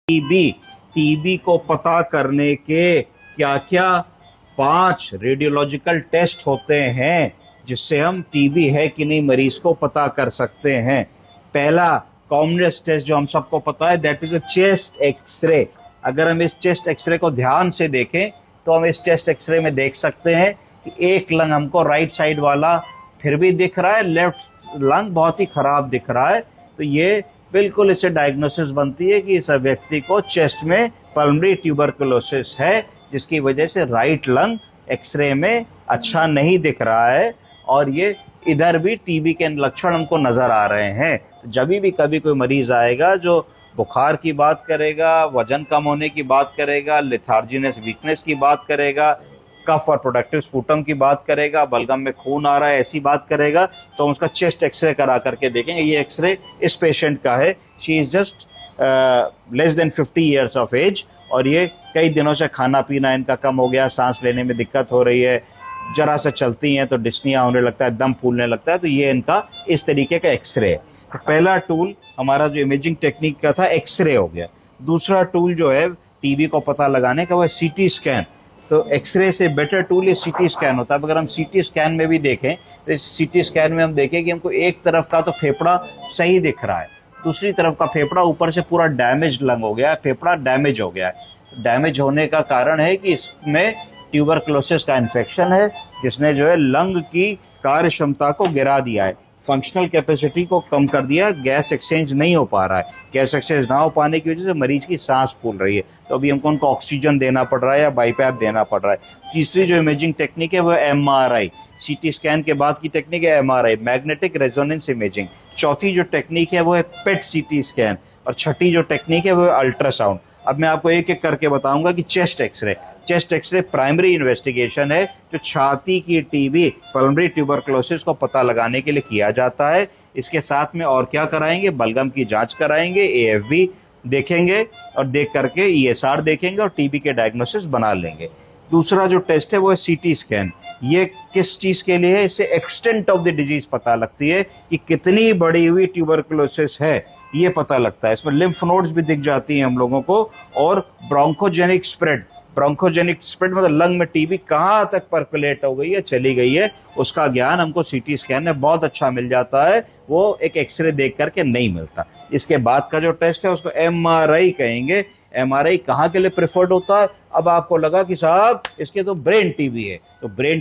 TB को पता करने के क्या क्या 5 रेडियोलॉजिकल टेस्ट होते हैं जिससे हम टीबी है कि नहीं मरीज को पता कर सकते हैं। पहला कॉमनेस्ट टेस्ट जो हम सबको पता है, that is a chest x-ray. अगर हम इस चेस्ट एक्सरे को ध्यान से देखें तो हम इस चेस्ट एक्सरे में देख सकते हैं कि एक लंग हमको राइट साइड वाला फिर भी दिख रहा है, लेफ्ट लंग बहुत ही खराब दिख रहा है। तो ये बिल्कुल इससे डायग्नोसिस बनती है कि इस व्यक्ति को चेस्ट में पल्मोनरी ट्यूबरकुलोसिस है, जिसकी वजह से राइट लंग एक्सरे में अच्छा नहीं दिख रहा है और ये इधर भी टीबी के लक्षण हमको नजर आ रहे हैं। तो जब भी कभी कोई मरीज आएगा जो बुखार की बात करेगा, वजन कम होने की बात करेगा, लेथार्जीनेस वीकनेस की बात करेगा, कफ और प्रोडक्टिव स्पूटम की बात करेगा, बलगम में खून आ रहा है ऐसी बात करेगा, तो हम उसका चेस्ट एक्सरे करा करके देखेंगे। ये एक्सरे इस पेशेंट का है, she is just less than 50 years of age और ये कई दिनों से खाना पीना इनका कम हो गया, सांस लेने में दिक्कत हो रही है, जरा सा चलती हैं तो डिस्निया होने लगता है, दम फूलने लगता है। तो ये इनका इस तरीके का एक्सरे है। तो पहला टूल हमारा जो इमेजिंग टेक्निक का था एक्सरे हो गया। दूसरा टूल जो है टीबी को पता लगाने का वो है सीटी स्कैन। तो एक्सरे से बेटर टूल ये सीटी स्कैन होता है। अगर हम सीटी स्कैन में भी देखें तो इस सीटी स्कैन में हम देखें कि हमको एक तरफ का तो फेफड़ा सही दिख रहा है, दूसरी तरफ का फेफड़ा ऊपर से पूरा डैमेज लंग हो गया है, फेफड़ा डैमेज हो गया है। डैमेज होने का कारण है कि इसमें ट्यूबरकुलोसिस का इन्फेक्शन है जिसने जो है लंग की कार्य क्षमता को गिरा दिया है, फंक्शनल कैपेसिटी को कम कर दिया, गैस एक्सचेंज नहीं हो पा रहा है। गैस एक्सचेंज ना हो पाने की वजह से मरीज की सांस फूल रही है, तो अभी हमको उनको ऑक्सीजन देना पड़ रहा है या बाईपैप देना पड़ रहा है। तीसरी जो इमेजिंग टेक्निक है वो एमआरआई। सीटी स्कैन के बाद की टेक्निक है एमआरआई, मैग्नेटिक रेजोनेंस इमेजिंग। चौथी जो टेक्निक है वो है पेट सीटी स्कैन और छठी जो टेक्निक है वो है अल्ट्रासाउंड। अब मैं आपको एक एक करके बताऊंगा कि chest x-ray. Chest x-ray primary investigation है जो छाती की टीबी पल्मोनरी ट्यूबरकुलोसिस को पता लगाने के लिए किया जाता है। इसके साथ में और क्या कराएंगे, बलगम की जांच कराएंगे, एएफबी देखेंगे और देख करके ईएसआर देखेंगे और टीबी के डायग्नोसिस बना लेंगे। दूसरा जो टेस्ट है वो है सीटी स्कैन। ये किस चीज के लिए है, इससे एक्सटेंट ऑफ द डिजीज पता लगती है कि कितनी बड़ी हुई ट्यूबरकुलोसिस है, ये पता लगता है। इसमें लिम्फ नोड्स भी दिख जाती हैं हम लोगों को और ब्रोंकोजेनिक स्प्रेड। ब्रोंकोजेनिक स्प्रेड मतलब लंग में टीबी कहाँ तक परकुलेट हो गई है, चली गई है, उसका ज्ञान हमको सीटी स्कैन में बहुत अच्छा मिल जाता है, वो एक एक्सरे देख करके नहीं मिलता। इसके बाद का जो टेस्ट है उसको एमआरआई कहेंगे। एमआरआई कहाँ के लिए प्रेफर्ड होता है? अब आपको लगा कि साहब इसके तो ब्रेन टीबी है, तो ब्रेन